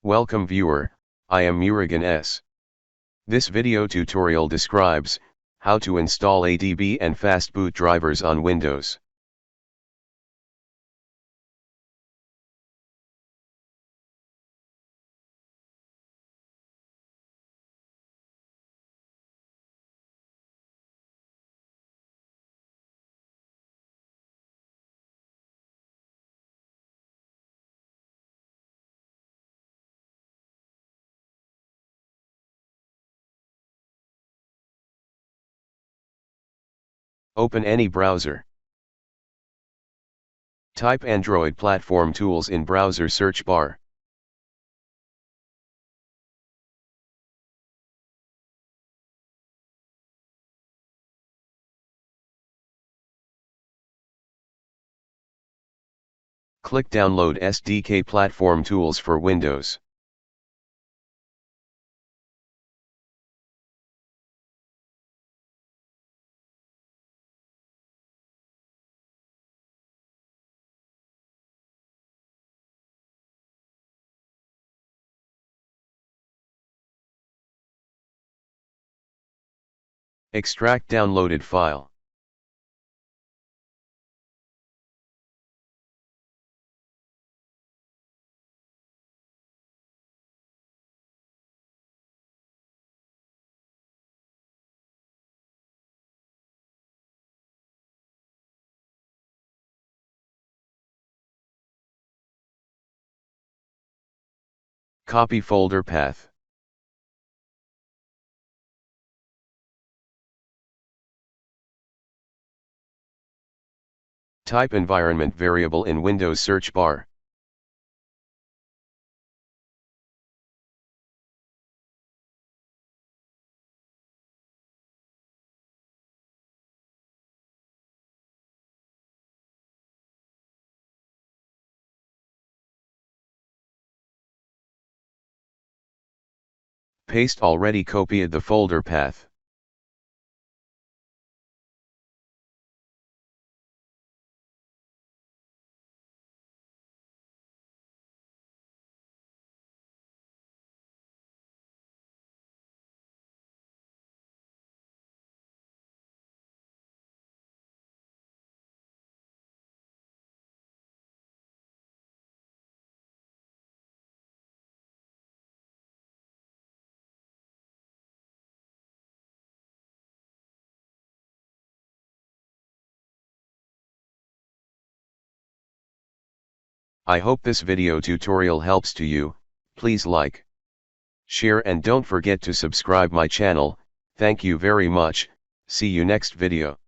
Welcome viewer, I am Murugan S. This video tutorial describes how to install ADB and Fastboot drivers on Windows. Open any browser. Type Android Platform Tools in browser search bar. Click Download SDK Platform Tools for Windows. Extract downloaded file. Copy folder path. Type environment variable in Windows search bar. Paste already copied the folder path. I hope this video tutorial helps to you. Please like, share and don't forget to subscribe my channel. Thank you very much. See you next video.